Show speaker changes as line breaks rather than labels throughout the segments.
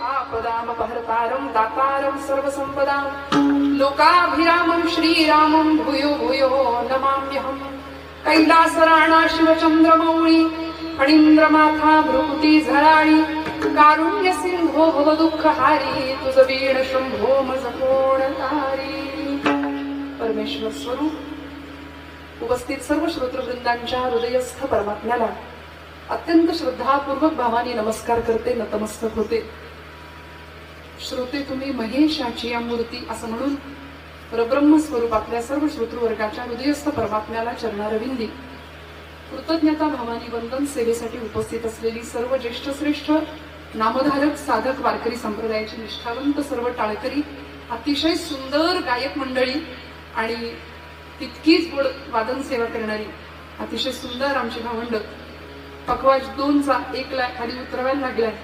आपदामपहर्तारं दातारं सर्वसंपदां लोकाभिरामं श्रीरामं भूयो भूयो नमाम्यहम् कैलासराणा शिवचंद्रमौळी फणींद्रमाथा भ्रुकुटी झळाळी कारुण्य सिंधो भव दुःखहारी तुझ वीण शंभो मज कोणतारी. परमेश्वर स्वरूप उपस्थित सर्व श्रोतृवृंदांच्या हृदयस्थ परमात्म्याला अत्यंत श्रद्धापूर्वक भावाने नमस्कार करते, नतमस्तक होते. श्रोते तुम्ही महेशाची या मूर्ती असं म्हणून परब्रह्म स्वरूपातल्या सर्व श्रोतृवर्गाच्या हृदयस्थ परमात्म्याला चरणारविंदी कृतज्ञता भावानी वंदन सेवेसाठी उपस्थित असलेली सर्व ज्येष्ठ श्रेष्ठ नामधारक साधक वारकरी संप्रदायाची निष्ठावंत सर्व टाळकरी, अतिशय सुंदर गायक मंडळी आणि तितकीच गोड वादन सेवा करणारी अतिशय सुंदर आमची भावंड. पखवाज 2चा 1ला खाली उतरवायला लागलाय,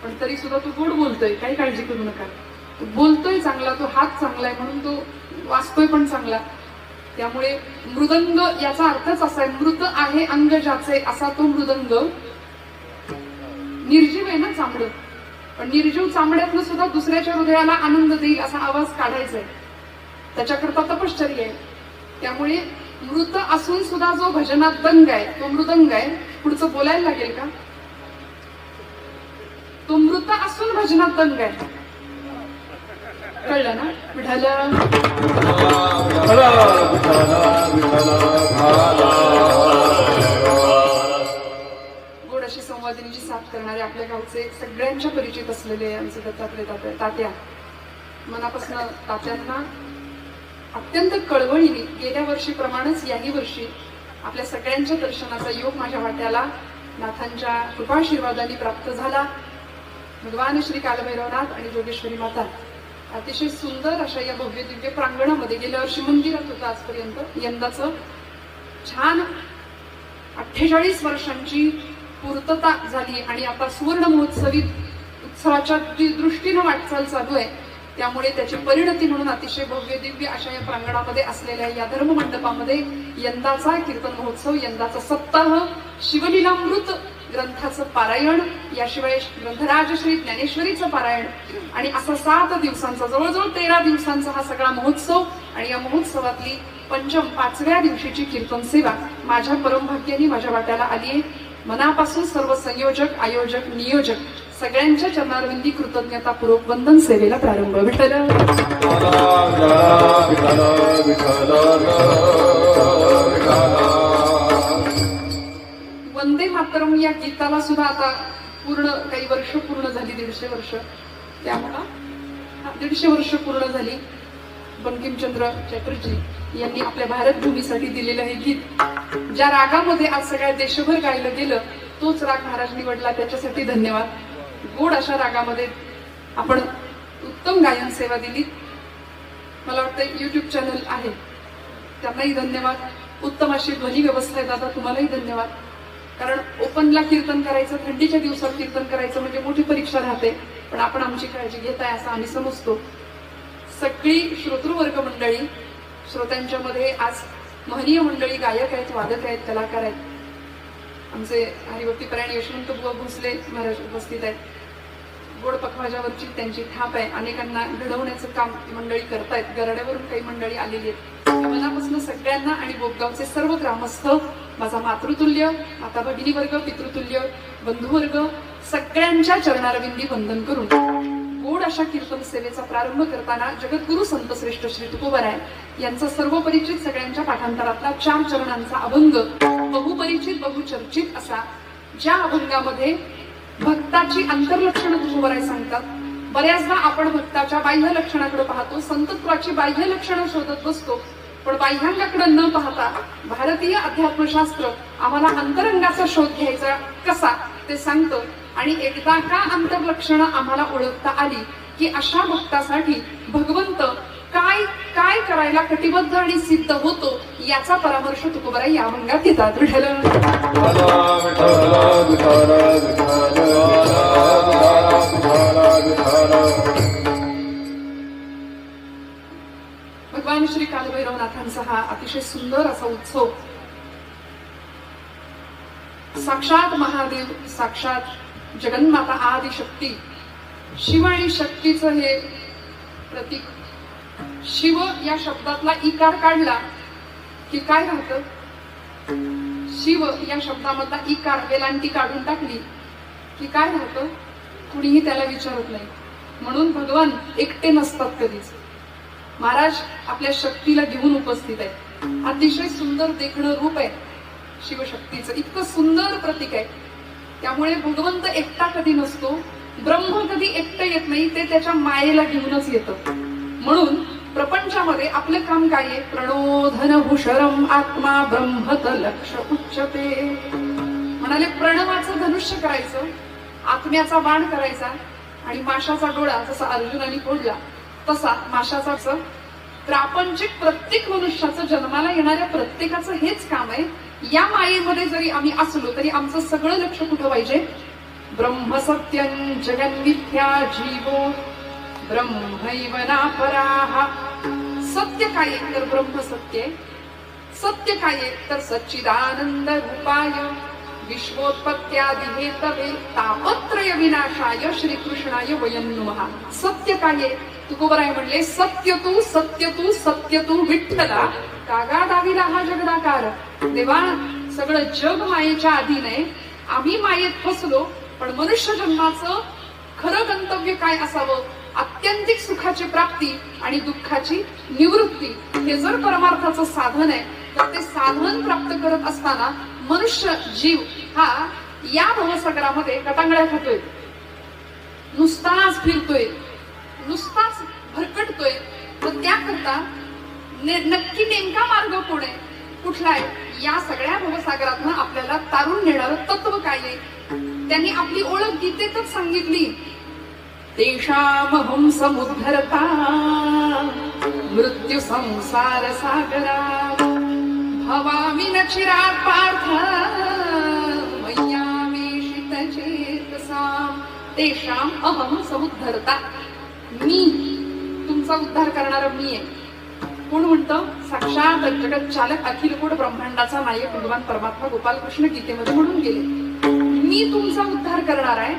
पण तरी सुद्धा तो गोड बोलतोय, काही काळजी करू नका. तो बोलतोय चांगला, तो हात चांगला आहे म्हणून तो वाचतोय पण चांगला. त्यामुळे मृदंग याचा अर्थच असा आहे, मृत आहे अंग ज्याचे असा तो मृदंग. निर्जीव आहे ना चांबड, पण निर्जीव चांबड्यातनं सुद्धा दुसऱ्याच्या हृदयाला आनंद देईल असा आवाज काढायचा आहे, त्याच्याकरता तपश्चर्या आहे. त्यामुळे मृत असून सुद्धा जो भजनात दंग आहे तो मृदंग आहे. पुढचं बोलायला लागेल का? तो मृत असून भजनात दंग आहे. कळलं ना? विठ्ठल गोड अशी संवादिनीची साथ करणारे आपल्या गावचे सगळ्यांच्या परिचित असलेले आमचे दत्तात्रय तात्या, मनापासून तात्यांना अत्यंत कळवळीने गेल्या वर्षीप्रमाणेच याही वर्षी आपल्या सगळ्यांच्या दर्शनाचा योग माझ्या वाट्याला नाथांच्या कृपाशीर्वादाने प्राप्त झाला. भगवान श्री कालभैरवनाथ आणि जोगेश्वरी माता अतिशय सुंदर अशा या भव्य दिव्य प्रांगणामध्ये गेल्या वर्षी मंदिरात होतं आजपर्यंत, यंदाच छान 48 वर्षांची पूर्तता झाली आणि आता सुवर्ण महोत्सवी उत्सवाच्या दृष्टीनं वाटचाल चालू आहे. त्यामुळे त्याची परिणती म्हणून अतिशय भव्य दिव्य अशा या प्रांगणामध्ये असलेल्या या धर्म मंडपामध्ये यंदाचा कीर्तन महोत्सव, यंदाचा सप्ताह, शिवलीलामृत ग्रंथाचं पारायण, याशिवाय ग्रंथराज श्री ज्ञानेश्वरीचं पारायण आणि असा 7 दिवसांचा, जवळजवळ 13 दिवसांचा हा सगळा महोत्सव. आणि या महोत्सवातली पंचम 5व्या दिवशीची कीर्तन सेवा माझ्या परमभाग्याने माझ्या वाट्याला आली आहे. मनापासून सर्व संयोजक, आयोजक, नियोजक सगळ्यांच्या चरणारविंदी कृतज्ञतापूर्वक वंदन सेवेला प्रारंभ. विठ्ठल वंदे मातरम या गीताला सुद्धा आता पूर्ण काही वर्ष पूर्ण झाली, 150 वर्ष. त्यामुळं 150 वर्ष पूर्ण झाली. बंकिमचंद्र चॅटर्जी यांनी आपल्या भारत भूमीसाठी दिलेलं हे गीत ज्या रागामध्ये आज सगळ्या देशभर गायलं गेलं तोच राग महाराज निवडला, त्याच्यासाठी धन्यवाद. गोड अशा रागामध्ये आपण उत्तम गायन सेवा दिली. मला वाटतं युट्यूब चॅनल आहे त्यांनाही धन्यवाद. उत्तम अशी ध्वनी व्यवस्था आहे दादा, तुम्हालाही धन्यवाद. कारण ओपनला कीर्तन करायचं, थंडीच्या दिवसात कीर्तन करायचं म्हणजे मोठी परीक्षा राहते, पण आपण आमची काळजी घेताय असं आम्ही समजतो. सगळी श्रोतृवर्ग मंडळी, श्रोत्यांच्या मध्ये आज महनीय मंडळी, गायक आहेत, वादक आहेत, कलाकार आहेत. आमचे हरिभक्तीपरायण यशवंत बुवा भोसले महाराज उपस्थित आहेत. गोड पखवाजावरची त्यांची थाप आहे. अनेकांना घडवण्याचं काम मंडळी करतायत. गराड्यावरून काही मंडळी आलेली आहेत. मनापासून सगळ्यांना आणि बोपगावचे सर्व ग्रामस्थ, माझा मातृतुल्य, माता भगिनी वर्ग, पितृतुल्य बंधुवर्ग सगळ्यांच्या चरणारविंदी वंदन करून गोड अशा कीर्तन सेवेचा प्रारंभ करताना जगद्गुरु संत श्रेष्ठ श्री तुकोबराय यांचा सर्व परिचित सगळ्यांच्या पाठांतरातला 4 चरणांचा अभंग, बहुपरिचित बहुचर्चित असा, ज्या अभंगामध्ये भक्ताची अंतर्लक्षणं तुकोबराय सांगतात. बऱ्याचदा आपण भक्ताच्या बाह्य लक्षणाकडे पाहतो, संतत्वाची बाह्य लक्षणं शोधत बसतो, पण बाह्यांगाकडे न पाहता भारतीय अध्यात्मशास्त्र आम्हाला अंतरंगाचा शोध घ्यायचा कसा ते सांगतं. आणि एकदा का अंतर्लक्षणं आम्हाला ओळखता आली की अशा भक्तासाठी भगवंत काय काय करायला कटिबद्ध आणि सिद्ध होतो याचा परामर्श तुकोबराय या अभंगात देतात. भगवान श्री कालभैरवनाथांचा हा अतिशय सुंदर असा उत्सव, साक्षात महादेव, साक्षात जगन्माता आदिशक्ती शिव आणि शक्तीचं हे प्रतीक. शिव या शब्दातला इकार काढला की काय राहतं? शिव या शब्दामधला इकार वेलांटी काढून टाकली की काय राहतं? कुणीही त्याला विचारत नाही. म्हणून भगवान एकटे नसतात कधीच. महाराज आपल्या शक्तीला घेऊन उपस्थित आहे. अतिशय सुंदर देखणं रूप आहे शिवशक्तीचं, इतकं सुंदर प्रतीक आहे. त्यामुळे भगवंत एकटा कधी नसतो, ब्रह्म कधी एकटं येत नाही, ते त्याच्या मायेला घेऊनच येतं. म्हणून प्रपंचामध्ये आपलं काम काय आहे? प्रणोधन भूषरम आत्मा ब्रह्मत लक्ष उच्चते. म्हणाले प्रणवाचं धनुष्य करायचं, आत्म्याचा बाण करायचा आणि माशाचा डोळा जसा अर्जुनाने फोडला तसा माशाचा. प्रापंचिक प्रत्येक मनुष्याचं, जन्माला येणाऱ्या प्रत्येकाचं हेच काम आहे. या मायेमध्ये जरी आम्ही असलो तरी आमचं सगळं लक्ष कुठं पाहिजे? ब्रह्म सत्यं जगन्मिथ्या जीवो ब्रह्मैव नापराः. सत्य काय तर ब्रह्म सत्य, सत्य काय तर सच्चिदानंद रूपाय विश्वोत्पत्त्यादि हेतवे तापत्रय विनाशाय श्रीकृष्णाय वयं नमः. सत्य काय? तुकोबराय म्हणले सत्य तू सत्य तू सत्य तू विठ्ठला कागा दाविला हा जगदाकार. देवा सगळं जग मायेच्या अधीन आहे, आम्ही मायेत फसलो. पण मनुष्य जन्माचं खरं गंतव्य काय असावं? आत्यंतिक सुखाची प्राप्ती आणि दुःखाची निवृत्ती. हे जर परमार्थाचं साधन आहे तर ते साधन प्राप्त करत असताना मनुष्य जीव हा या भवसागरामध्ये गटांगळ्या खातोय, नुसताच फिरतोय, नुसताच भरकटतोय. तर त्याकरता नक्की नेमका मार्ग कोण आहे, कुठला आहे? या सगळ्या भवसागरातनं आपल्याला तारून नेणारं तत्व काय आहे? त्यांनी आपली ओळख गीतेतच सांगितली. तेषामहं समुद्धरता मृत्यू संसार सागरा भवामि न चिरात् पार्थ मय्यावेशित चेतसाम्. तेषाम अहं समुद्धरता. मी तुमचा उद्धार करणारा मी आहे. कोण म्हणतं? साक्षात जगत चालक अखिल कोट ब्रह्मांडाचा नायक भगवान परमात्मा गोपाल कृष्ण गीतेमध्ये म्हणून गेले, मी तुमचा उद्धार करणार आहे.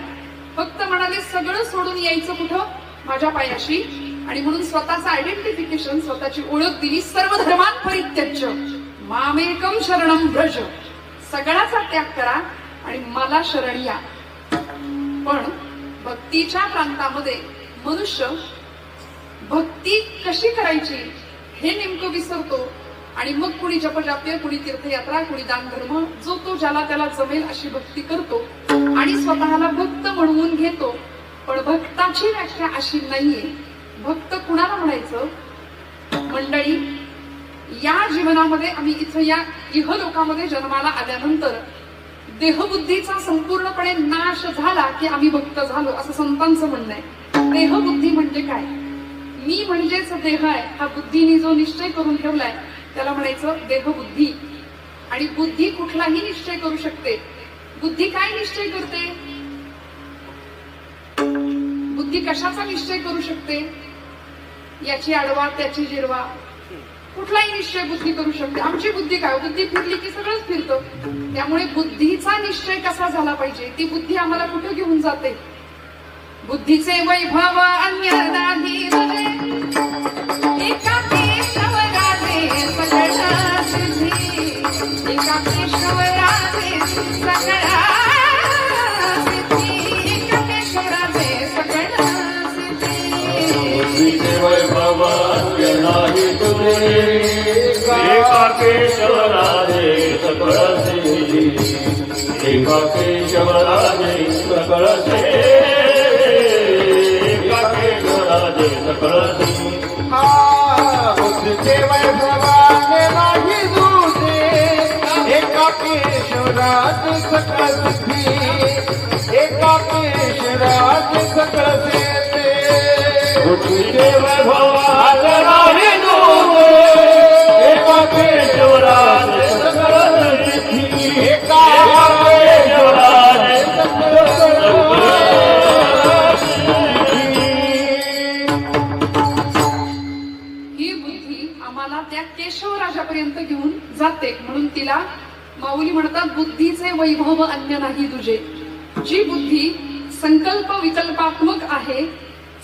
फक्त म्हणाले सगळं सोडून यायचं कुठं? माझ्या पायाशी. आणि म्हणून स्वतःचं आयडेंटिफिकेशन, स्वतःची ओळख दिली. सर्व धर्मान् परित्यज्य मामेकम शरणं व्रज. सगळ्याचा त्याग करा आणि मला शरण या. पण भक्तीच्या प्रांतामध्ये मनुष्य भक्ती कशी करायची हे नेमकं विसरतो. आणि मग कुणी जपजाप्य, कुणी तीर्थयात्रा, कुणी दान धर्म, जो तो ज्याला त्याला जमेल अशी भक्ती करतो आणि स्वतःला भक्त म्हणवून घेतो. पण भक्ताची व्याख्या अशी नाहीये. भक्त कुणाला म्हणायचं? मंडळी, या जीवनामध्ये आम्ही इथं या इहलोकामध्ये जन्माला आल्यानंतर देहबुद्धीचा संपूर्णपणे नाश झाला की आम्ही भक्त झालो असं संतांचं म्हणणं आहे. देहबुद्धी म्हणजे काय? मी म्हणजेच देह आहे हा बुद्धीने जो निश्चय करून ठेवलाय त्याला म्हणायचं देहबुद्धी. आणि बुद्धी कुठलाही निश्चय करू शकते. बुद्धी काय निश्चय करते? बुद्धी कशाचा निश्चय करू शकते? याची आडवा त्याची जिरवा, कुठलाही निश्चय बुद्धी करू शकते. आमची बुद्धी काय? बुद्धी फिरली की सगळंच फिरतं. त्यामुळे बुद्धीचा निश्चय कसा झाला पाहिजे? ती बुद्धी आम्हाला कुठे घेऊन जाते? बुद्धीचे वैभव अन्य नाही रहे, एका केशवराजे सकळा सिद्धी, एका केशवराजे सकळा सिद्धी, एका केशवराजे सकळा सिद्धी.
बुद्धीचे वैभव अन्य नाही तुझे, एका केशवराजे सकळ सिद्धी, एका केशवराजे सकळ सिद्धी.
बुद्धीचे वैभवाने नाही तुझे, एका केशवराज सकळ सिद्धी, एका केशवराज सकळ सिद्धी.
बुद्धीचे वैभवाने नाही तुझे, एका केशवराज सकळ सिद्धी, एका केशवराज सकळ सिद्धी.
त्या केशवराजापर्यंत घेऊन जाते. म्हणून तिला माऊली म्हणतात बुद्धीचे वैभव अन्य नाही तुझे. जी बुद्धी संकल्प विकल्पात्मक आहे,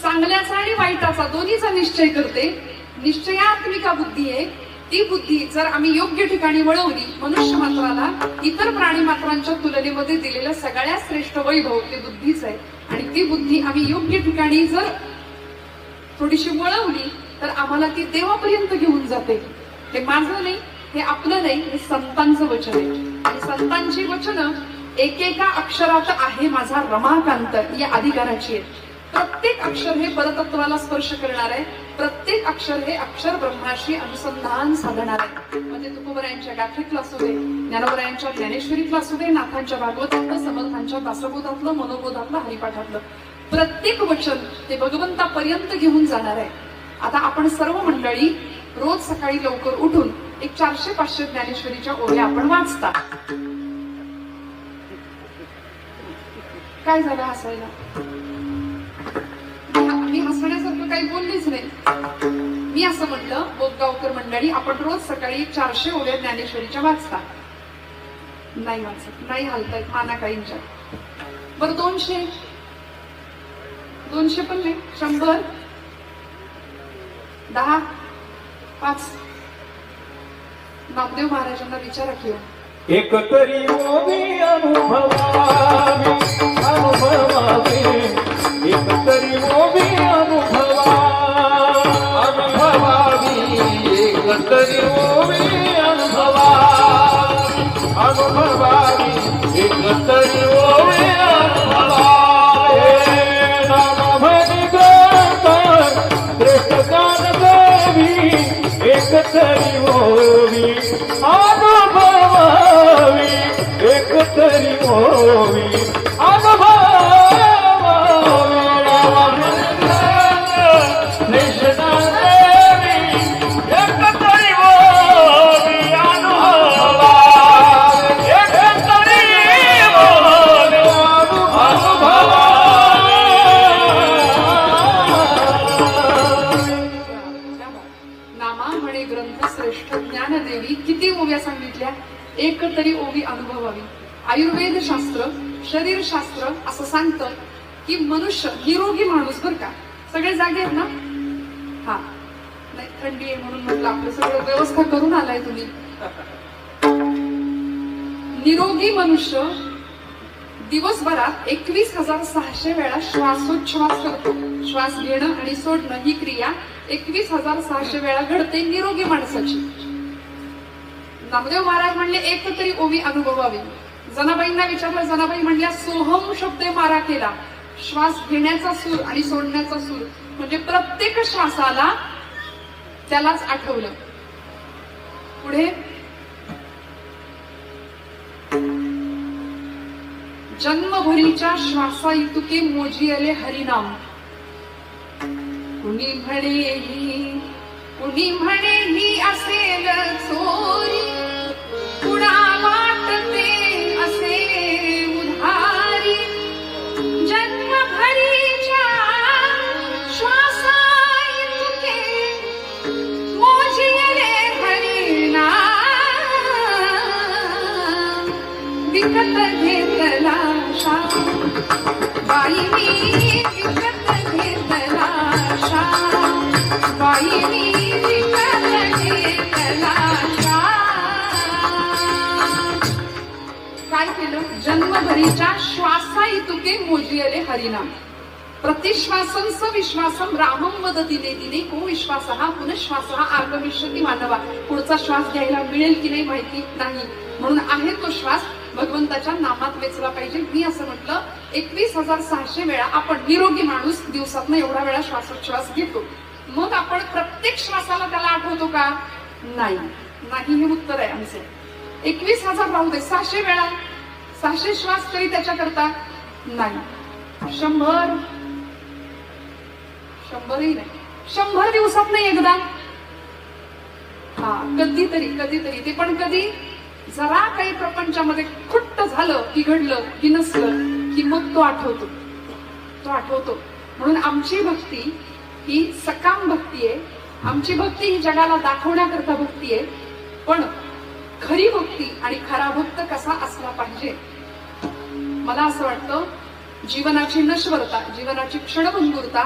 चांगल्याचा आणि वाईटाचा दोन्हीचा निश्चय करते, निश्चयात्मिका बुद्धी आहे. ती बुद्धी जर आम्ही योग्य ठिकाणी वळवली, मनुष्य मात्राला इतर प्राणी मात्रांच्या तुलनेमध्ये दिलेलं सगळ्यात श्रेष्ठ वैभव ते बुद्धीच आहे. आणि ती बुद्धी आम्ही योग्य ठिकाणी जर थोडीशी वळवली तर आम्हाला ती देवापर्यंत घेऊन जाते. हे माझं नाही, हे आपलं नाही, हे संतांचं वचन आहे. आणि संतांची वचनं एकेका अक्षरात आहे माझा रमाकांत या अधिकाराची आहे. प्रत्येक अक्षर हे परतत्वाला स्पर्श करणार आहे. प्रत्येक अक्षर हे अक्षर ब्रह्माशी अनुसंधान साधणार आहे. म्हणजे तुकोबरायांच्या गाथेतलं असू दे, ज्ञानोबरायांच्या ज्ञानेश्वरीतलं असू दे, नाथांच्या भागवतातलं, समर्थांच्या दासबोधातलं, मनोबोधातलं, हरिपाठातलं प्रत्येक वचन ते भगवंतापर्यंत घेऊन जाणार आहे. आता आपण सर्व मंडळी रोज सकाळी लवकर उठून एक 400-500 ज्ञानेश्वरीच्या ओव्या आपण वाचता. काय झालं हसायला? मी हसण्यासारखं काही बोललीच नाही. मी असं म्हटलं, बोधगावकर मंडळी आपण रोज सकाळी 400 ओव्या ज्ञानेश्वरीच्या वाचता. नाही वाचत, नाही हलतायत माना काहींच्या. बरं 200 पण नाही, 100, 10, 5. नामदेव महाराजांना विचारा की
एक तरी ओवी अनुभवावी, अनुभवावी, एक तरी ओवी अनुभवावी, एक तरी ओवी अनुभवावी, अनुभवावी, एक तरी ओवी अनुभवावी. नाम म्हणी ग्रंथ श्रेष्ठ ज्ञान देवी, एक तरी ओवी अनुभवावी, एक तरी ओवी अनुभवावी. कृष्ण देवी, एक तरी ओवी अनुभवावी, एक तरी ओवी अनुभवावी.
नामा म्हणे ग्रंथ श्रेष्ठ ज्ञानदेवी. किती ओव्या सांगितल्या? एक तरी ओवी अनुभवावी. आयुर्वेद शास्त्र, शरीर शास्त्र असं सांगतं की मनुष्य निरोगी माणूस बर का. सगळे जागे आहेत ना? हा नाही, थंडी आहे म्हणून म्हटलं आपलं सगळं व्यवस्था करून आलाय तुम्ही. निरोगी मनुष्य दिवसभरात 21,600 वेळा श्वासोच्छ्वास करतो. श्वास घेणं आणि सोडणं ही क्रिया 21,600 वेळा घडते निरोगी माणसाची. नामदेव महाराज म्हणले एक तरी ओवी अनुभवावी. जनाबाईंना विचारलं, जनाबाई म्हणल्या सोहम शब्द मारा केला. श्वास घेण्याचा सूर आणि सोडण्याचा सूर म्हणजे प्रत्येक श्वासाला त्यालाच आठवलं. पुढे जन्मभरीच्या श्वासाइतुके मोजियले हरिनाम. कुणी म्हणेही असेल चोरी, कुणा वाटते असे उधारी. जन्मभरीच्या श्वासाइतुके मोजियले हरिनाम. विकत घेतला शाम बाईनी, विकत घेतला शाम बाईनी, विकत घेतला शाम. काय केलं? जन्मभरीच्या श्वासाइतुके मोजियले हरिनाम. प्रतिश्वासं स विश्वासं रामं वद दिने दिने को विश्वासः पुनश्वासः आगमिष्यति मानवा. पुढचा श्वास घ्यायला मिळेल की नाही माहिती नाही, म्हणून आहे तो श्वास भगवंताच्या नामात वेचला पाहिजे. मी असं म्हटलं 21,600 वेळा आपण निरोगी माणूस दिवसातनं एवढा वेळा श्वासोच्छ्वास घेतो. मग आपण प्रत्येक श्वासाला त्याला आठवतो का? नाही, नाही हे उत्तर आहे आमचं. 21,000 राहू दे, 600 वेळा 600 श्वास तरी त्याच्याकरता नाही. 100ही नाही, 100 दिवसात नाही एकदा. हा कधीतरी ते पण कधी जरा काही प्रपंचामध्ये खुट्ट झालं की घडलं की नसलं की मग तो आठवतो. म्हणून आमची भक्ती ही सकाम भक्ती आहे. आमची भक्ती ही जगाला दाखवण्याकरता भक्ती आहे. पण खरी भक्ती आणि खरा भक्त कसा असला पाहिजे, मला असं वाटतं जीवनाची नश्वरता, जीवनाची क्षणभंगुरता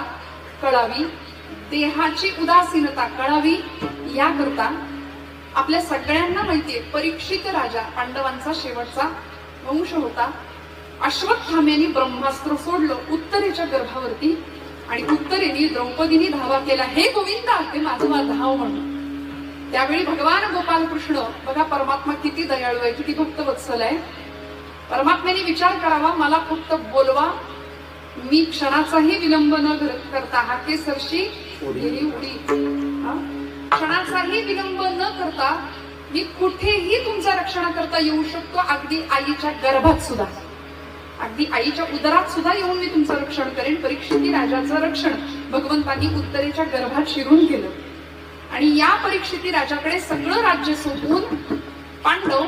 कळावी, देहाची उदासीनता कळावी, याकरता आपल्या सगळ्यांना माहितीये परीक्षित राजा पांडवांचा शेवटचा वंश होता. अश्वत्थाम्याने ब्रह्मास्त्र सोडलं उत्तरेच्या गर्भावरती आणि उत्तरेने द्रौपदीने धावा केला, हे गोविंदा ते माझा धाव म्हणून. त्यावेळी भगवान गोपाल कृष्ण बघा, परमात्मा किती दयाळू आहे, किती भक्तवत्सल आहे. परमात्म्याने विचार करावा, मला फक्त बोलवा, मी क्षणाचाही विलंब न करता हाकेसरशी गेली उडी. क्षणाचाही विलंब न करता मी कुठेही तुमचा रक्षणा करता येऊ शकतो, अगदी आईच्या गर्भात सुद्धा, अगदी आईच्या उदरात सुद्धा येऊन मी तुमचं रक्षण करेन. परीक्षिती राजाचं रक्षण भगवंतांनी उत्तरेच्या गर्भात शिरून केलं आणि या परीक्षिती राजाकडे सगळं राज्य सोपवून पांडव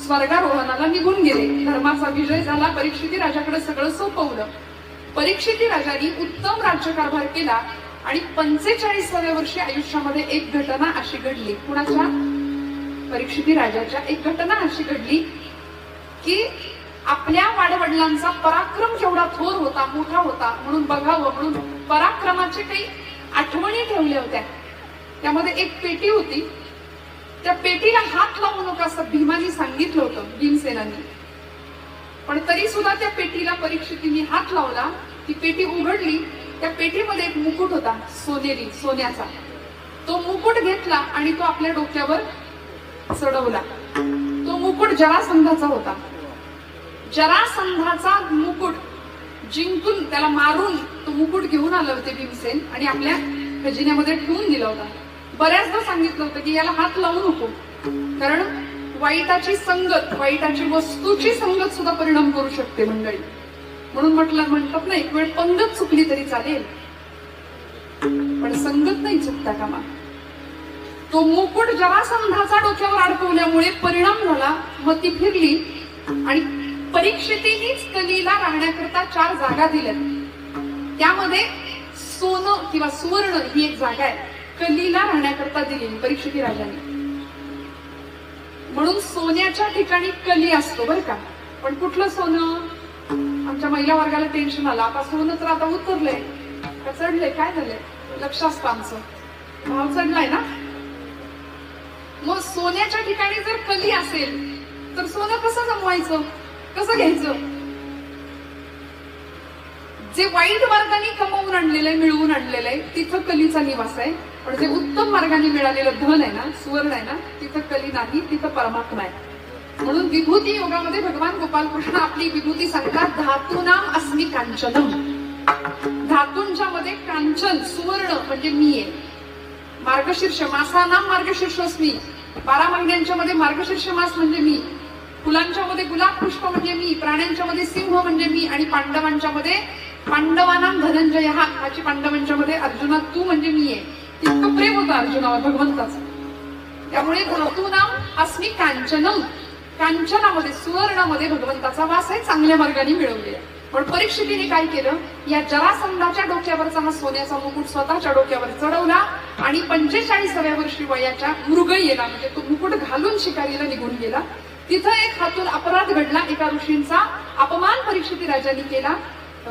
स्वर्गारोहणाला निघून गेले. धर्माचा विजय झाला, परीक्षिती राजाकडे सगळं सोपवलं. परीक्षिती राजाने उत्तम राज्यकारभार केला आणि 45व्या वर्षी आयुष्यामध्ये एक घटना अशी घडली. कुणाच्या? परीक्षिती राजाच्या. एक घटना अशी घडली की आपल्या वाडवडिलांचा पराक्रम केवढा थोर होता, मोठा होता, म्हणून बघावं म्हणून पराक्रमाचे काही आठवणी ठेवल्या होत्या. त्यामध्ये एक पेटी होती. त्या पेटीला हात लावू नका असं भीमानी सांगितलं होतं, भीमसेनांनी. पण तरी सुद्धा त्या पेटीला परीक्षितीने हात लावला. ती पेटी उघडली. त्या पेटीमध्ये एक मुकुट होता, सोनेरी, सोन्याचा. तो मुकुट घेतला आणि तो आपल्या डोक्यावर चढवला. तो मुकुट जरासंधाचा होता. जरासंधाचा मुकुट जिंकून, त्याला मारून तो मुकुट घेऊन आले होते भीमसेन आणि आपल्या खजिन्यामध्ये ठेवून दिला होता. बऱ्याचदा सांगितलं होतं की याला हात लावू नको, कारण वाईटाची संगत, वाईटाची वस्तूची संगत सुद्धा परिणाम करू शकते मंडळी. म्हणून म्हणतात ना, एक वेळ पंगत चुकली तरी चालेल, पण संगत नाही चुकता कामा. तो मुकुट जरासंधाचा डोक्यावर अडकवल्यामुळे परिणाम झाला, मती फिरली आणि परीक्षितीनेच कलीला राहण्याकरता 4 जागा दिल्यात. त्यामध्ये सोनं किंवा सुवर्ण ही एक जागा आहे, कलीला राहण्याकरता दिली परीक्षिती राजाने. म्हणून सोन्याच्या ठिकाणी कली असतो बरं का. पण कुठलं सोनं? आमच्या महिला वर्गाला टेन्शन आलं, आता सोनं तर आता उतरलंय का चढलंय, काय झालंय लक्ष असतं आमचं, भाव चढलाय ना. मग सोन्याच्या ठिकाणी जर कली असेल तर सोनं कसं जमवायचं, कसं घ्यायचं? जे वाईट मार्गाने कमवून आणलेलं आहे, मिळवून आणलेलं आहे, तिथं कलीचा निवास आहे. पण जे उत्तम मार्गाने मिळालेलं धन आहे ना, सुवर्ण आहे ना, तिथं कली नाही, तिथं परमात्मा आहे. म्हणून विभूती योगामध्ये भगवान गोपाल कृष्ण आपली विभूती सांगतात, धातूनाम अस्मि कांचनम. धातूंच्या मध्ये कांचन, सुवर्ण म्हणजे मी आहे. मार्गशीर्ष मासानाम मार्गशीर्षोस्मी. 12 महिन्यांच्या मध्ये मार्गशीर्ष मास म्हणजे मी. फुलांच्या मध्ये गुलाब पुष्प म्हणजे मी. प्राण्यांच्या मध्ये सिंह म्हणजे मी. आणि पांडवांच्या मध्ये पांडवानाम धनंजय हा, ह्याची पांडवांच्या मध्ये अर्जुना तू म्हणजे मी आहे. इतकं प्रेम होतं अर्जुनावर भगवंताचं. त्यामुळे धातूनाम अस्मि कांचनम. कांचनामध्ये, सुवर्णामध्ये भगवंताचा वास आहे, चांगल्या मार्गाने मिळवलेला. पण परीक्षितीने काय केलं, या जरासंधाच्या डोक्यावरचा हा सोन्याचा मुकुट स्वतःच्या डोक्यावर चढवला आणि 45व्या वर्षी वयाच्या मृगयेला, म्हणजे तो मुकुट घालून शिकारीला निघून गेला. तिथं एक हातून अपराध घडला. एका ऋषींचा अपमान परीक्षिती राजांनी केला.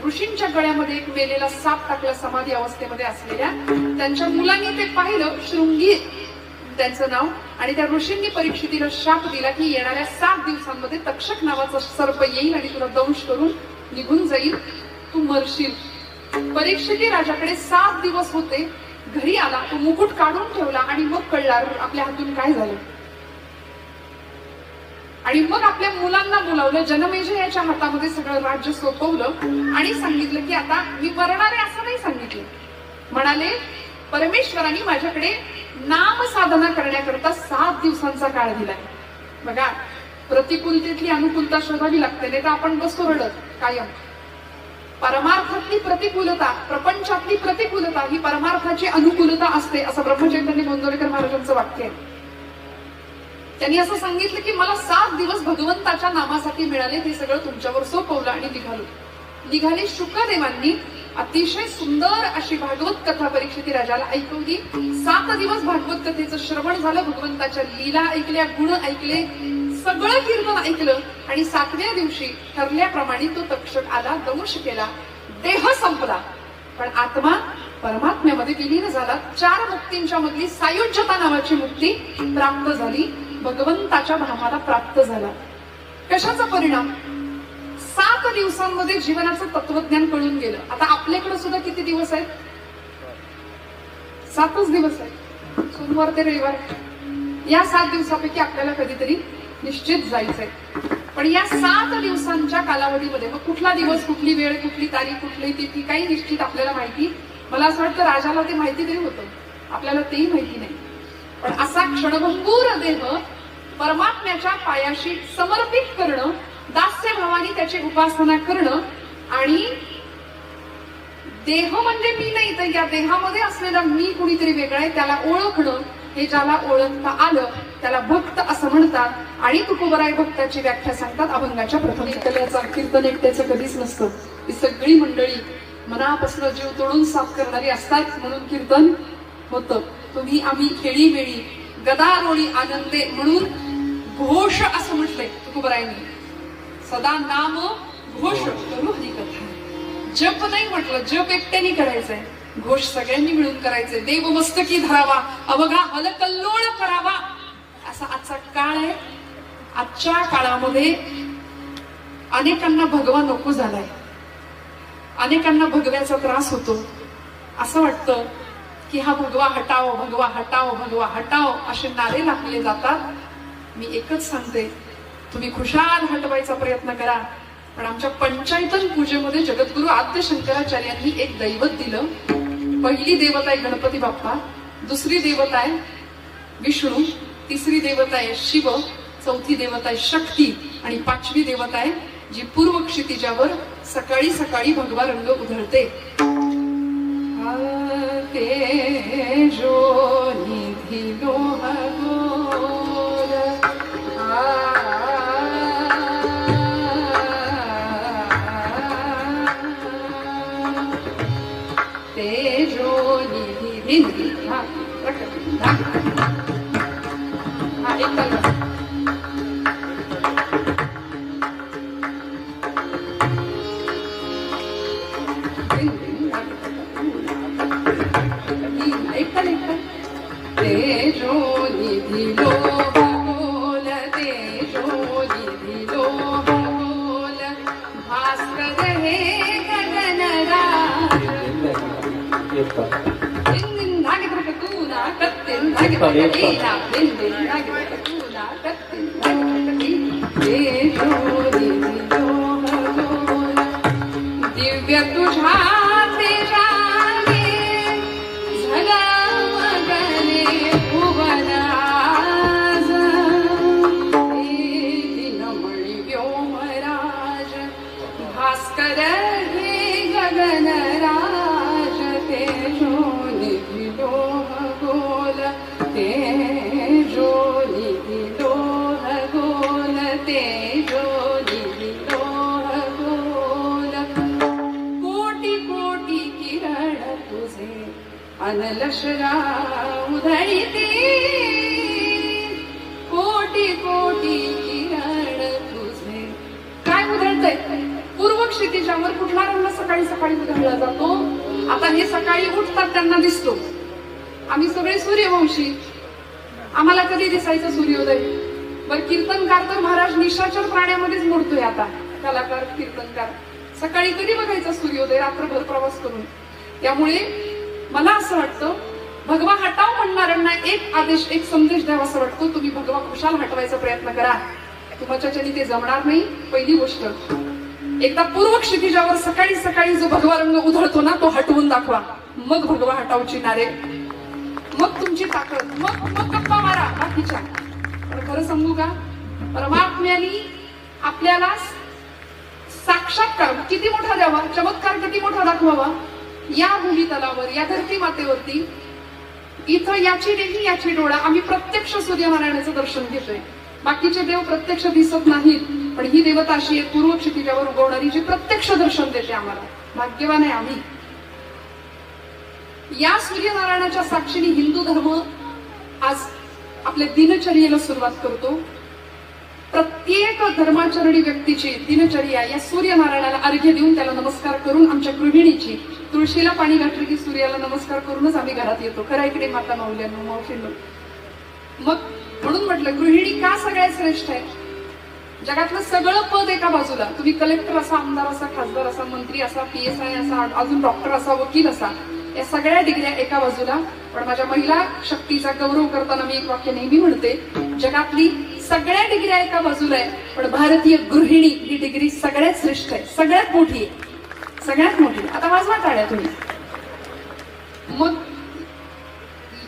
ऋषींच्या गळ्यामध्ये एक मेलेला साप टाकला, समाधी अवस्थेमध्ये असलेल्या. त्यांच्या मुलांनी ते पाहिलं, शृंगी त्यांचं नाव, आणि त्या ऋषींनी परीक्षितीला शाप दिला की येणाऱ्या 7 दिवसांमध्ये तक्षक नावाचा सर्प येईल आणि तुला दंश करून निघून जाईल, तू मरशील. परीक्षिती राजाकडे 7 दिवस होते. घरी आला, तो मुकुट काढून ठेवला आणि मग कळला आपल्या हातून काय झालं. आणि मग आपल्या मुलांना बोलावलं, जनमेजयाच्या हातामध्ये सगळं राज्य सोपवलं आणि सांगितलं की आता मी मरणार आहे असं नाही सांगितलं. म्हणाले, परमेश्वरांनी माझ्याकडे नाम साधना करण्याकरता 7 दिवसांचा काळ दिलाय. बघा, प्रतिकूलतेतली अनुकूलता शोधावी लागते, नाही तर आपण बसतो रडत कायम. परमार्थातली प्रतिकूलता, प्रपंचातली प्रतिकूलता ही परमार्थाची अनुकूलता असते, असं ब्रह्मचैतन्य गोंदवलेकर महाराजांचं वाक्य आहे. त्यांनी असं सांगितलं की मला 7 दिवस भगवंताच्या नामासाठी मिळाले, ते सगळं तुमच्यावर सोपवलं आणि निघाले. शुकदेवांनी अतिशय सुंदर अशी भागवत कथा परीक्षिती राजाला ऐकवली. 7 दिवस भागवत कथेचं श्रवण झालं, भगवंताच्या लीला ऐकल्या, गुण ऐकले, सगळं कीर्तन ऐकलं आणि 7व्या दिवशी ठरल्याप्रमाणे तो तक्षक आला, दंश केला, देह संपला, पण आत्मा परमात्म्यामध्ये विलीन झाला. 4 मुक्तींच्या मधली सायुज्यता नावाची मुक्ती प्राप्त झाली, भगवंताच्या धामाला प्राप्त झाला. कशाचा परिणाम? 7 दिवसांमध्ये जीवनाचं तत्वज्ञान कळून गेलं. आता आपल्याकडे सुद्धा किती दिवस आहेत? 7च दिवस आहेत, सोमवार ते रविवार. या 7 दिवसापैकी आपल्याला कधीतरी निश्चित जायचंय. पण या 7 दिवसांच्या कालावधीमध्ये मग कुठला दिवस, कुठली वेळ, कुठली तारीख, कुठली तिथी काही निश्चित आपल्याला माहिती. मला असं वाटतं राजाला ते माहिती तरी होतं, आपल्याला तेही माहिती नाही. पण असा क्षणभंगूर देह परमात्म्याच्या पायाशी समर्पित करणं, दास्य भावाने त्याची उपासना करणं, आणि देह म्हणजे मी नाही तर या देहामध्ये असलेला मी कुणीतरी वेगळा आहे त्याला ओळखणं, हे ज्याला ओळखता आलं त्याला भक्त असं म्हणतात. आणि तुकोबराय भक्ताची व्याख्या सांगतात अभंगाच्या प्रथम कल्याचा. कीर्तन एकट्याचं कधीच नसतं, ही सगळी मंडळी मनापासून जीव तोडून साफ करणारी असतात म्हणून कीर्तन होतं. तुम्ही आम्ही खेळी वेळी गदारोळी आनंदे म्हणून घोष असं म्हटलंय तुकोबरायांनी. सदा नाम घोष करू हरिकथा. जप नाही म्हटलं, जप एकट्याने करायचंय, घोष सगळ्यांनी मिळून करायचंय. देव मस्तकी धरावा, अवघा हलकल्लोळ करावा, असा आजचा काळ आहे. आजच्या काळामध्ये अनेकांना भगवा नको झालाय, अनेकांना भगव्याचा त्रास होतो. असं वाटतं की हा भगवा हटाओ, भगवा हटाओ, भगवा हटाओ असे नारे लागले जातात. मी एकच सांगते, तुम्ही खुशाल हटवायचा प्रयत्न करा. पण आमच्या पंचायतन पूजेमध्ये जगद्गुरु आद्य शंकराचार्यांनी एक दैवत दिलं. पहिली देवता आहे गणपती बाप्पा, दुसरी देवता आहे विष्णू, तिसरी देवता आहे शिव, चौथी देवता आहे शक्ती, आणि 5वी देवता आहे जी पूर्व क्षितिजावर सकाळी सकाळी भगवा रंग उधळते. तेजो निधी लोह गोल, तेजो निधी भिंदी. हा एक कलर. तेजो निधी लोह गोल, तेजो निधी लोह गोल, भास्कर हे गगनराज. बिंदिन धागे तूना कत्तिन धागे पकडीला, बिंदिन धागे तूना कत्तिन धागे पकडीला. तेजो निधी लोह गोल, दिव्य तुझ्या तेजाने झगमगले भुवनाज. हे दिनमणि व्योमराज, भास्कर हे गगनराज. तेजो निधी लोह गोल, तेजो निधी लोह गोल, तेजो निधी लोह गोल. कोटी कोटी किरण तुझे अनलशरा उधळीते, कोटी कोटी किरण तुझे. काय उधळतंय? पूर्व क्षितिजावर कुठला रंग सकाळी सकाळी उधळला जातो? आता हे सकाळी उठतात त्यांना दिसतो. आम्ही सगळे सूर्यवंशी, आम्हाला कधी दिसायचं सूर्योदय? बर कीर्तनकार तर महाराज निशाचर प्राण्यामध्येच मोडतोय आता. कलाकार कीर्तनकार सकाळी कधी बघायचा सूर्योदय? रात्रभर प्रवास करून. त्यामुळे मला असं वाटतं भगवा हटाव म्हणणाऱ्यांना एक आदेश, एक संदेश द्यावा असं वाटतो. तुम्ही भगवा खुशाल हटवायचा प्रयत्न करा. तुमच्याच्याने ते जमणार नाही. पहिली गोष्ट, एकदा पूर्व क्षितिजावर सकाळी सकाळी जो भगवा रंग उधळतो ना तो हटवून दाखवा, मग भगवा हटावची नारे, मग तुमची ताकद, मग गप्पा मारा बाकीच्या. पण खरं सांगू का, परमात्म्यानी आपल्याला साक्षात्कार किती मोठा द्यावा, चमत्कार किती मोठा दाखवावा या भूमितलावर, या धरती मातेवरती. इथं याची देही याची डोळा, आम्ही प्रत्यक्ष सूर्यनारायणाचं दर्शन घेतोय. बाकीचे देव प्रत्यक्ष दिसत नाहीत, पण ही देवता अशी एक पूर्व क्षितिजावर उगवणारी जी प्रत्यक्ष दर्शन देते आम्हाला. भाग्यवान आहे आम्ही. या सूर्यनारायणाच्या साक्षीने हिंदू धर्म आज आपल्या दिनचर्येला सुरुवात करतो. प्रत्येक धर्माचरणी व्यक्तीची दिनचर्या या सूर्यनारायणाला अर्घ्य देऊन त्याला नमस्कार करून आमच्या गृहिणीची तुळशीला पाणी घातलं की सूर्याला नमस्कार करूनच आम्ही घरात येतो. खरं इकडे माता माऊल्यांनो मावशींनो. मग म्हणून म्हटलं गृहिणी का सगळ्यात श्रेष्ठ आहे. जगातलं सगळं पद एका बाजूला, तुम्ही कलेक्टर असा, आमदार असा, खासदार असा, मंत्री असा, PSI असा, अजून डॉक्टर असा, वकील असा, या सगळ्या डिग्र्या एका बाजूला. पण माझ्या महिला शक्तीचा गौरव करताना मी एक वाक्य नेहमी म्हणते, जगातली सगळ्या डिग्र्या एका बाजूला आहे, पण भारतीय गृहिणी ही डिग्री सगळ्यात श्रेष्ठ आहे, सगळ्यात मोठी आहे, सगळ्यात मोठी. आता वाजवा टाळ्या तुम्ही. मग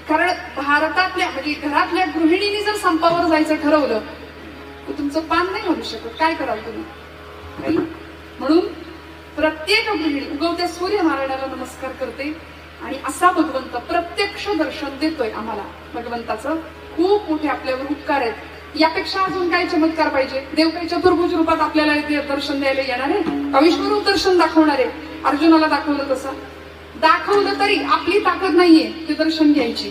कारण भारतातल्या म्हणजे घरातल्या गृहिणींनी जर संपावर जायचं ठरवलं तर तुमचं पान नाही घालू शकत. काय कराल तुम्ही? काही. म्हणून प्रत्येक गृहिणी उगवत्या सूर्यनारायणाला नमस्कार करते आणि असा भगवंत प्रत्यक्ष दर्शन देतोय आम्हाला. भगवंताचं खूप मोठे आपल्यावर उपकार आहेत. यापेक्षा अजून काय चमत्कार पाहिजे. देव काही चतुर्भुज रूपात आपल्याला दर्शन द्यायला येणार आहे का विश्वरूप दर्शन दाखवणार आहे. अर्जुनाला दाखवलं तसं दाखवलं तरी आपली ताकद नाहीये ते दर्शन घ्यायची.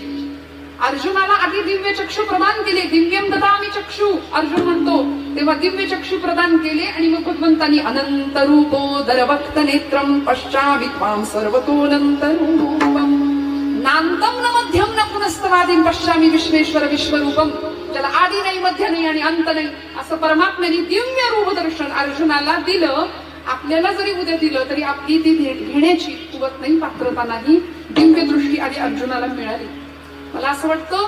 अर्जुनाला आधी दिव्य चक्षु प्रदान केले. दिव्यम ददामि चक्षु अर्जुन म्हणतो तेव्हा दिव्य चक्षु प्रदान केले आणि मग भगवंतांनी अनंत रूपोदर वक्त नेत्रम पश्चामि त्वां सर्वतोऽनंत रूपम नांतम न मध्यम न पुनस्तवादिं पश्चामि विश्वेश्वर विश्वरूपम. ज्याला आदी नाही, मध्य नाही आणि अंत नाही असं परमात्म्याने दिव्य रूप दर्शन अर्जुनाला दिलं. आपल्याला जरी उद्या दिलं तरी आपली ती घेण्याची कुवत नाही, पात्रता नाही. दिव्य दृष्टी आधी अर्जुनाला मिळाली. मला असं वाटतं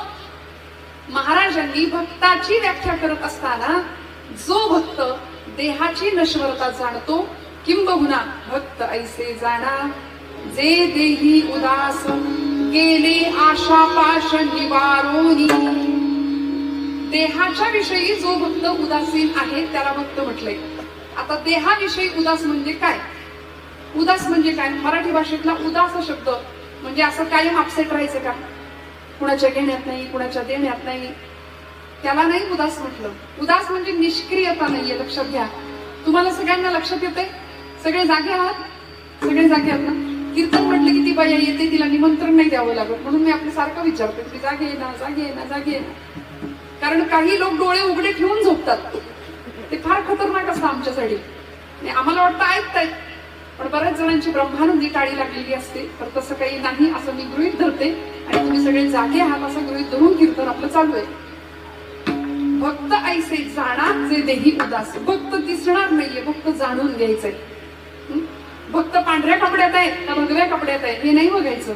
महाराजांनी भक्ताची व्याख्या करत असताना जो भक्त देहाची नश्वरता जाणतो किंबहुना भक्त ऐसे जाणा जे देही उदास गेले आशा पाश निवारोनी. देहाच्या विषयी जो भक्त उदासीन आहे त्याला भक्त म्हटलंय. आता देहाविषयी उदास म्हणजे काय? उदास म्हणजे काय? मराठी भाषेतला उदास शब्द म्हणजे असं कायम अपसेट राहायचं का? कुणाच्या घेण्यात नाही, कुणाच्या देण्यात नाही, त्याला नाही उदास म्हटलं. उदास म्हणजे निष्क्रियता नाहीये. लक्षात घ्या. तुम्हाला सगळ्यांना लक्षात येते? सगळे जागे आहात? सगळे जागे आहात ना? कीर्तन म्हटलं की ती बाई येते, तिला निमंत्रण नाही द्यावं लागत. म्हणून मी आपल्या सारखं विचारते तुम्ही जागे आहे ना, जागे आहे ना, जागे आहे ना. कारण काही लोक डोळे उघडे ठेवून झोपतात. ते फार खतरनाक असतं आमच्यासाठी. आम्हाला वाटतं ऐकतायत पण बऱ्याच जणांची ब्रह्मानंदी टाळी लागलेली असते. तर तसं काही नाही असं मी गृहीत धरते आणि तुम्ही सगळे जागे आहात असं गृहीत धरून कीर्तन आपलं चालू आहे. भक्त ऐसे जाणा जे देही उदास. भक्त दिसणार नाहीये, भक्त जाणून घ्यायचंय. भक्त पांढऱ्या कपड्यात आहे का भगव्या कपड्यात आहे हे नाही बघायचं.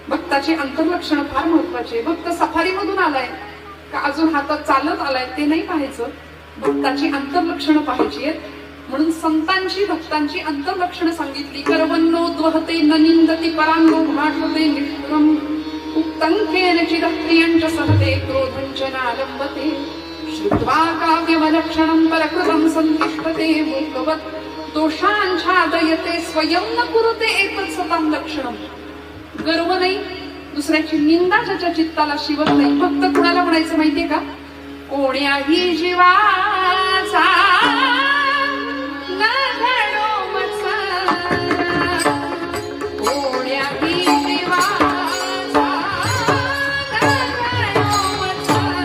भक्ताची अंतर्लक्षणं फार महत्वाची. भक्त सफारीमधून आलाय का अजून हातात चालत आलाय ते नाही पाहायचं. भक्ताची अंतर्लक्षणं पाहायची आहेत. म्हणून संतांची भक्तांची अंतर्लक्षणं सांगितली. कर्मण्योद्वहते न निंदति परांगो भाषते निष्ठुरम उक्तं चिदप्रियञ्च सहते क्रोधञ्च नालम्बते श्रुत्वा काव्यमलक्षणं परकृतं संतिष्ठते मूकवत् दोषांच्छादयते स्वयं न कुरुते एतत् सतां लक्षणं. गर्व नाही, दुसऱ्याची निंदा ज्याच्या चित्ताला शिवत नाही. फक्त कुणाला म्हणायचं माहितीये का? कोण्याही जीवाचा न घडो मत्सर, कोण्याही जीवाचा न घडो मत्सर,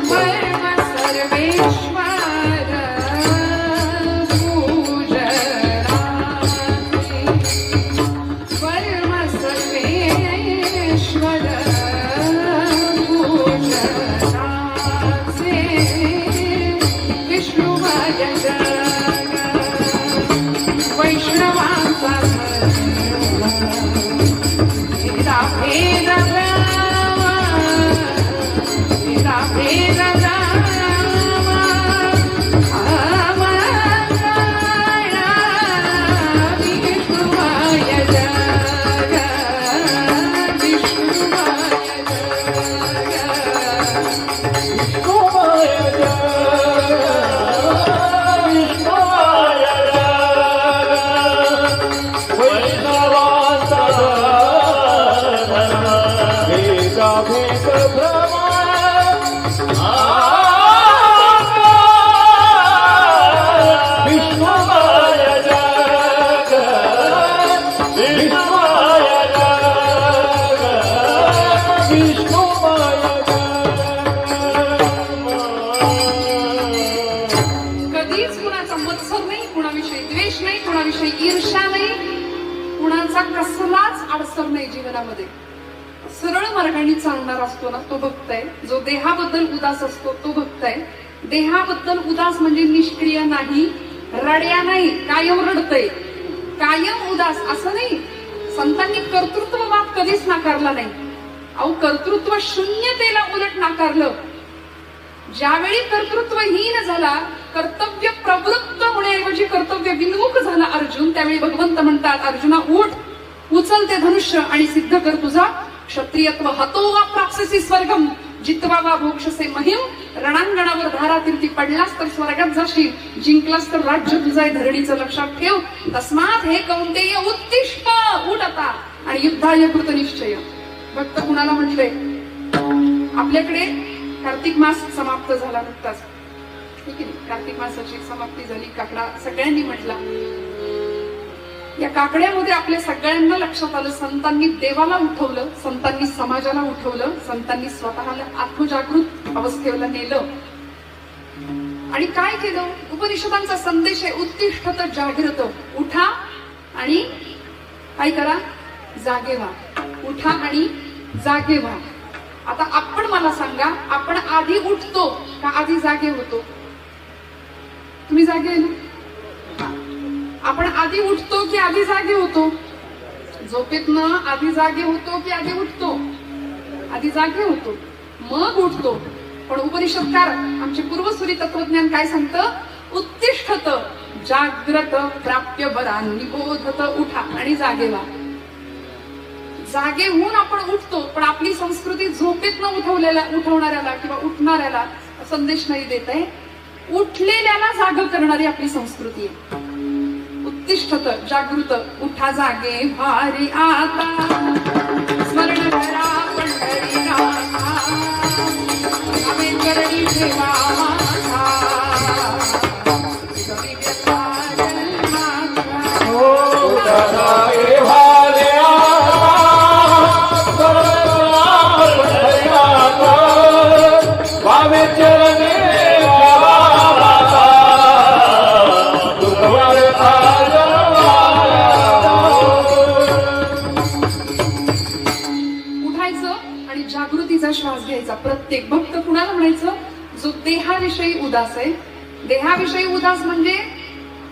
परम सर्वेश्वर पूजनाचे, परम सर्वेश्वर पूजनाचे विष्णुमय जग वैष्णवांचा वेदा भेद वेदा भेद विष्णुमय जग
वैष्णवांचा
कसलाच अडसर नाही जीवनामध्ये, सरळ मार्गाने चालणार असतो ना तो भक्त आहे. जो देहाबद्दल उदास असतो तो भक्त आहे. देहाबद्दल उदास म्हणजे निष्क्रिय नाही, रड्या नाही, कायम रडतय, कायम उदास असं नाही. संतांनी कर्तृत्ववाद कधीच नाकारला नाही. अहो, कर्तृत्व शून्यतेला उलट नाकारलं. ज्यावेळी कर्तृत्वहीन झाला, कर्तव्य प्रवृत्त होण्याऐवजी कर्तव्य विन्मुख झाला अर्जुन, त्यावेळी भगवंत म्हणतात, अर्जुना उठ, उचल ते धनुष्य आणि सिद्ध कर तुझा क्षत्रियत्व. हतो वा प्राप्स्यसि स्वर्गम जित्वा वा भोक्षसे महिम. रणांगणावर धारातीर्थी पडलास तर स्वर्गात जाशील, जिंकलास तर राज्य तुझं आहे धरणीचं लक्षात ठेव. तस्मात हे कौंतेय उत्तिष्ठ, उठ आता आणि युद्धाय कृत निश्चय. भक्त कुणाला म्हटले? आपल्याकडे कार्तिक मास समाप्त झाला नुकताच, ठीक आहे. कार्तिक मासाची समाप्ती झाली, काकडा सगळ्यांनी म्हटला. या काकड्यामध्ये आपल्या सगळ्यांना लक्षात आलं, संतांनी देवाला उठवलं, संतांनी समाजाला उठवलं, संतांनी स्वतःला आत्मजागृत अवस्थेला नेलं. आणि काय केलं? उपनिषदांचा संदेश आहे, उत्तिष्ठत जागृत. उठा आणि काय करा? जागे व्हा. उठा आणि जागे व्हा. आता आपण मला सांगा, आपण आधी उठतो का आधी जागे होतो? तुम्ही जागे आहे ना? आपण आधी उठतो की आधी जागे होतो? झोपेतनं आधी जागे होतो की आधी उठतो? आधी जागे होतो, मग उठतो. पण उपनिषदकार, आमचे पूर्वसुरी तत्वज्ञान काय सांगतं? उत्तिष्ठत जाग्रत प्राप्य बरान निबोधत. उठा आणि जागे व्हा. जागे होऊन आपण उठतो, पण आपली संस्कृती झोपेतनं उठवणाऱ्याला किंवा उठणाऱ्याला संदेश नाही देत आहे. उठलेल्याला जाग करणारी आपली संस्कृती आहे. उत्तिष्ठत जागृत, उठा जागे भारी आता, स्मरण करा पंढरीनाथा, आम्ही चरणी ठेवा माझा, कविता जन्माचा.
जागे भाल्या वावे चरणे
उठायचं आणि जागृतीचा श्वास घ्यायचा. प्रत्येक भक्त कुणाला म्हणायचं? जो देहाविषयी उदास आहे. देहाविषयी उदास म्हणजे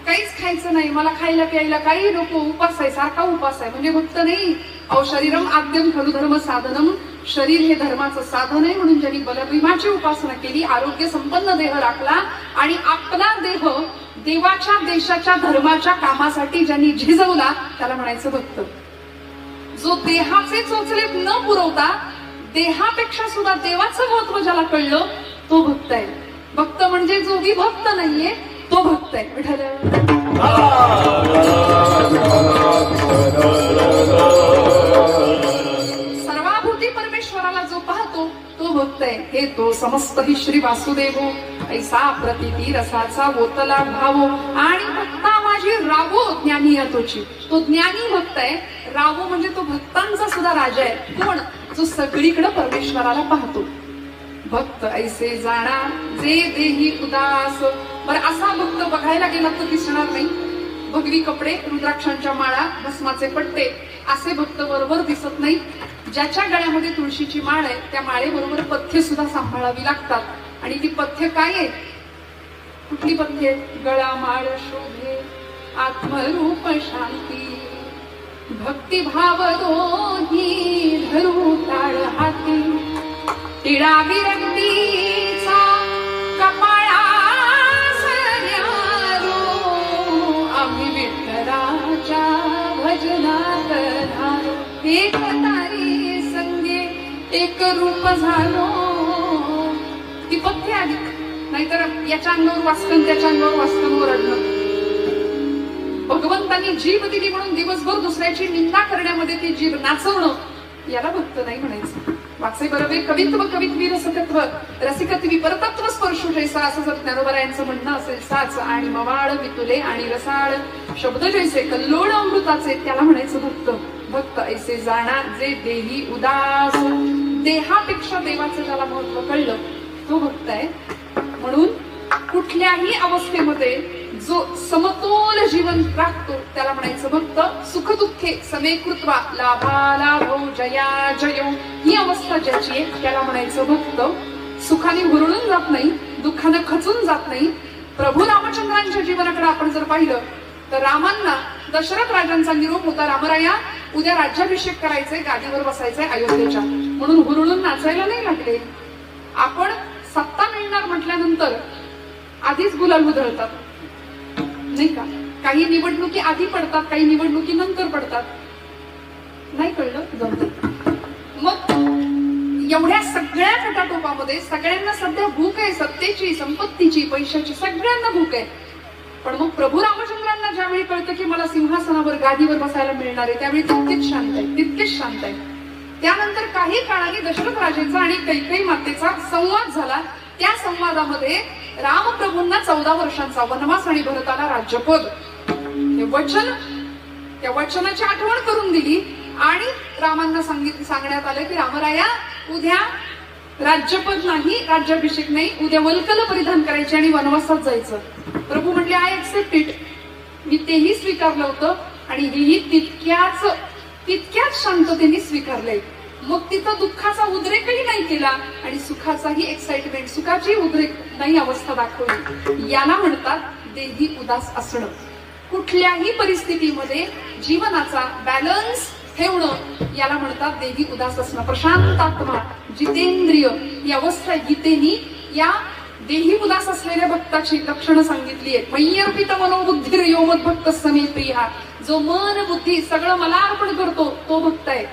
काहीच खायचं नाही, मला खायला प्यायला काही नको, उपास आहे, सारखा उपास आहे म्हणजे भक्त नाही. अहो, शरीरम आद्यम खलु धर्म साधनम. शरीर हे धर्माचं साधन आहे, म्हणून ज्यांनी बलभीमाची उपासना केली, आरोग्य संपन्न देह राखला आणि आपला देह देवाच्या देशाच्या धर्माच्या कामासाठी ज्यांनी झिजवला, त्याला म्हणायचं भक्त. जो देहाचे चोचले न पुरवता देहापेक्षा सुद्धा देवाचं महत्व ज्याला कळलं, तो भक्त आहे. भक्त म्हणजे जो विभक्त नाहीये, तो भक्त आहे. विठ्ठल सर्वाभूती परमेश्वराला जो पाहतो तो भक्त आहे. हे तो समस्त हि श्री वासुदेवो, ऐसा प्रतिती रसाचा ओतला भावो. आणि भक्ता माझी रावो ज्ञानी तोची. तो ज्ञानी भक्त आहे. रावो म्हणजे तो भक्तांचा सुद्धा राजा आहे. कोण? जो सगळीकडे परमेश्वराला पाहतो. भक्त ऐसे जाणा जे देही उदास. बरं, असा भक्त बघायला गेला तर दिसणार नाही. भगवी कपडे, रुद्राक्षांच्या माळा, भस्माचे पट्टे, असे भक्त बरोबर दिसत नाही. ज्याच्या गळ्यामध्ये तुळशीची माळ आहे, त्या माळेबरोबर पथ्य सुद्धा सांभाळावी लागतात. आणि ती पथ्य काय आहे? कुठली पथ्य? गळा माळ शोभे, आत्मरूप शांती, भक्तिभाव दोन्ही धरू टाळ हाती, टिळा विरक्तीचा कपाळा सऱ्यारो, आम्ही विठ्ठलाच्या भजनात धारो, एक तारी संगे एक रूप झालो. ती पथ्य आली. नाहीतर याच्या अंगावर वाचकन, त्याच्या अंगावर वाचकन ओरडणं. भगवंतांनी जीभ दिली म्हणून दिवसभर दुसऱ्याची निंदा करण्यामध्ये ती जीभ नाचवणं, याला भक्त नाही म्हणायचं. वाचे बरोबर कवित्व कवित्वी रसकत्व रसिकत्वी परतत्व स्पर्शू जैसा, असं जर ज्ञानोबरायांचं म्हणणं असेल साच. आणि मवाळ वितुले आणि रसाळ शब्द जैसे कल्लोळ अमृताचे, त्याला म्हणायचं भक्त. भक्त ऐसे जाणा जे देही उदास. देहापेक्षा देवाचं ज्याला महत्व कळलं, तो भक्त आहे. म्हणून कुठल्याही अवस्थेमध्ये जो समतोल जीवन राखतो त्याला म्हणायचं भक्त. सुख दुःखे समे कृत्वा लाभालाभो जया जयो, ही अवस्था ज्याची आहे त्याला म्हणायचं भक्त. सुखाने हुरळून जात नाही, दुःखानं खचून जात नाही. प्रभू रामचंद्रांच्या जीवनाकडे आपण जर पाहिलं तर रामांना दशरथ राजांचा निरोप होता, रामराया उद्या राज्याभिषेक करायचंय, गादीवर बसायचंय अयोध्येच्या, म्हणून हुरळून नाचायला नाही लागले. आपण सत्ता मिळणार म्हटल्यानंतर आधीच गुलाल उधळतात नाही का. काही निवडणुकी आधी पडतात, काही निवडणुकी नंतर पडतात. नाही कळलं जमतं. मग एवढ्या सगळ्या खटाटोपामध्ये सगळ्यांना सध्या भूक आहे, सत्तेची, संपत्तीची, पैशाची, सगळ्यांना भूक आहे. पण मग प्रभू रामचंद्रांना ज्यावेळी कळतं की मला सिंहासनावर गादीवर बसायला मिळणार आहे, त्यावेळी तितकेच शांत आहे, तितकेच शांत आहे. त्यानंतर काही काळाने दशरथ राजेचा आणि कैकेयी मातेचा संवाद झाला. त्या संवादामध्ये रामप्रभूंना 14 वर्षांचा वनवास आणि भरताला राज्यपद, हे वचन, त्या वचनाची आठवण करून दिली. आणि रामांना सांगण्यात आलं की रामराया उद्या राज्यपद नाही, राज्याभिषेक नाही, उद्या वल्कल परिधान करायचे आणि वनवासात जायचं. प्रभू म्हणले आय एक्सेप्ट इट, मी तेही स्वीकारलं होतं आणि हेही तितक्याच शांततेने स्वीकारलंय. मग तिथं दुःखाचा उद्रेकही नाही केला आणि सुखाचाही एक्साइटमेंट, सुखाची उद्रेक नाही अवस्था दाखवली. याला म्हणतात देही उदास असणं. कुठल्याही परिस्थितीमध्ये जीवनाचा बॅलन्स ठेवणं याला म्हणतात देही उदास असणं. प्रशांत आत्मा, जितेंद्रिय ही अवस्था गीतेनी या देही उदास असलेल्या भक्ताची लक्षणं सांगितली आहेत. मय्यर्पित मनोबुद्धी योमत भक्त समे प्रिया, जो मन बुद्धी सगळं मला अर्पण करतो तो भक्त आहे.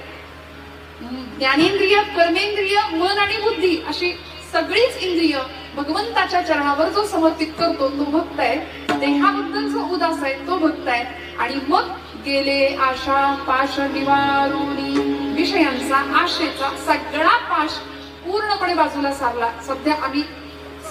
ज्ञानेंद्रिय, कर्मेंद्रिय, मन आणि बुद्धी अशी सगळीच इंद्रिय भगवंताच्या चरणावर जो समर्पित करतो तो भक्त आहे. देहाबद्दल जो उदास आहे तो भक्त आहे. आणि मग गेले आशा पाश निवारुनी, विषयांचा, आशेचा सगळा पाश पूर्णपणे बाजूला सारला. सध्या आम्ही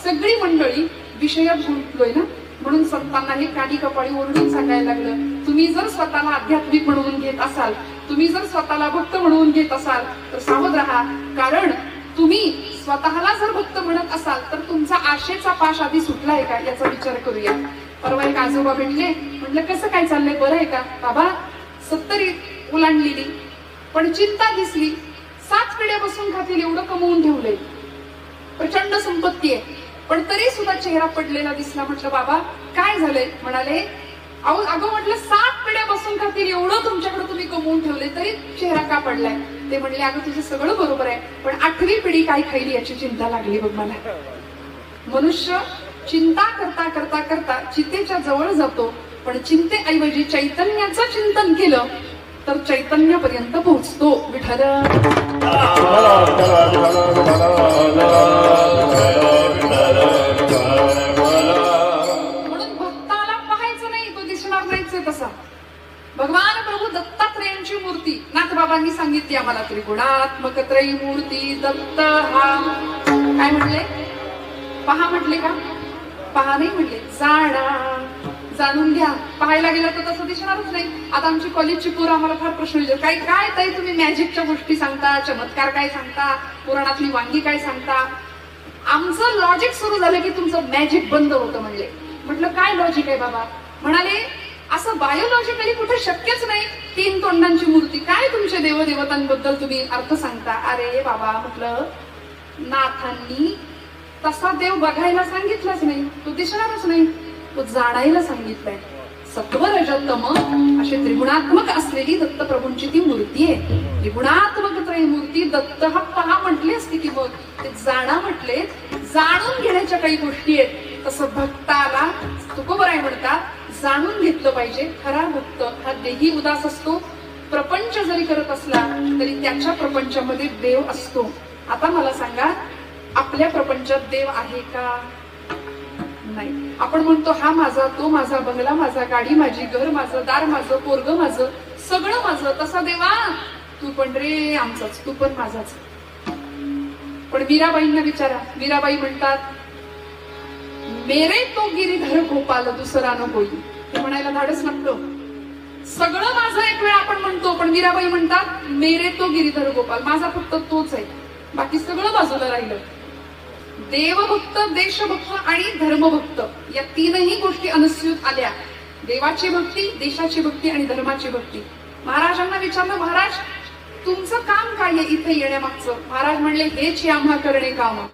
सगळी मंडळी विषयात गुंतलोय ना, म्हणून संतांना हे कानी कपाळी ओरडून सांगायला लागलं, तुम्ही जर स्वतःला आध्यात्मिक म्हणवून घेत असाल, तुम्ही जर स्वतःला भक्त म्हणवून घेत असाल तर सावध राहा. कारण तुम्ही स्वतःला जर भक्त म्हणत असाल तर तुमचा आशेचा पाश आधी सुटलाय का याचा विचार करूया. परवा एक आजोबा भेटले, म्हटलं कसं काय चाललंय, बरं आहे का? बाबा 70 ओलांडलेली पण चिंता दिसली, 7 पिढ्या बसून खातील एवढं कमवून ठेवलंय, प्रचंड संपत्ती आहे, पण तरी सुद्धा चेहरा पडलेला दिसला. म्हटलं बाबा काय झालंय? म्हणाले अगं म्हटलं 7 पिढ्या बसून खातील एवढं तुमच्याकडे तुम्ही कमवून ठेवले तरी चेहरा का पडलाय? ते म्हणले अगं तुझं सगळं बरोबर आहे, पण 8वी पिढी काय खाईल याची चिंता लागली बघ मला. मनुष्य चिंता करता करता करता चितेच्या जवळ जातो, पण चिंतेऐवजी चैतन्याचं चिंतन केलं तर चैतन्यापर्यंत पोहोचतो. विठ्ठल म्हणून भक्ताला पाहायचं नाही, तो दिसणार नाहीच तसा. भगवान प्रभू दत्तात्रेयांची मूर्ती नाथबाबांनी सांगितली आम्हाला, त्रिगुणात्मक त्रयी मूर्ती दत्त हा. काय म्हणले? पहा म्हटले का? पहा नाही म्हणले, जाणा, जाणून घ्या. पाहायला गेलं तर तसं दिसणारच नाही. आता आमची कॉलेजची पोरं आम्हाला फार प्रश्न विचारतात, काय काय ताई तुम्ही मॅजिकच्या गोष्टी सांगता, चमत्कार काय सांगता, पुराणातली वांगी काय सांगता. आमचं लॉजिक सुरू झालं की तुमचं मॅजिक बंद होतं म्हणले. म्हटलं काय लॉजिक आहे बाबा? म्हणाले असं बायोलॉजिकली कुठे शक्यच नाही, 3 तोंडांची मूर्ती, काय तुमच्या देवदेवतांबद्दल तुम्ही अर्थ सांगता? अरे बाबा म्हटलं नाथांनी तसा देव बघायला सांगितलाच नाही, तो दिसणारच नाही, तो जाणायला सांगितलाय. सत्व रजतम अशी त्रिगुणात्मक असलेली दत्तप्रभूंची ती मूर्ती आहे. त्रिगुणात्मक त्रयी मूर्ती दत्त हा पहा म्हटले असते की मग ते जाणा म्हटले. जाणून घेण्याच्या काही गोष्टी आहेत. तसं भक्ताला तुकोबराय म्हणतात जाणून घेतलं पाहिजे. खरा भक्त हा देही उदास असतो. प्रपंच जरी करत असला तरी त्याच्या प्रपंचामध्ये देव असतो. आता मला सांगा आपल्या प्रपंचात देव आहे का? नाही. आपण म्हणतो हा माझा, तो माझा, बंगला माझा, गाडी माझी, घर माझं, दार माझं, पोरग माझं, सगळं माझं. तसा देवा तू पण रे आमचाच, तू पण माझाच. पण मीराबाईंना विचारा, मीराबाई म्हणतात मेरे तो गिरीधर गोपाल दुसरा न होई. ते म्हणायला धाडस लागतं. सगळं माझं एक वेळ आपण म्हणतो, पण मीराबाई म्हणतात मेरे तो गिरीधर गोपाल, माझा फक्त तोच आहे, बाकी सगळं बाजूला राहिलं. देवभक्त, देशभक्त आणि धर्मभक्त या तीनही गोष्टी अनुस्यूत आल्या. देवाची भक्ती, देशाची भक्ती आणि धर्माची भक्ती. महाराजांना विचारलं, महाराज तुमचं काम काय आहे इथे येण्यामागचं? महाराज म्हणले, हेच आम्हा करणे काम.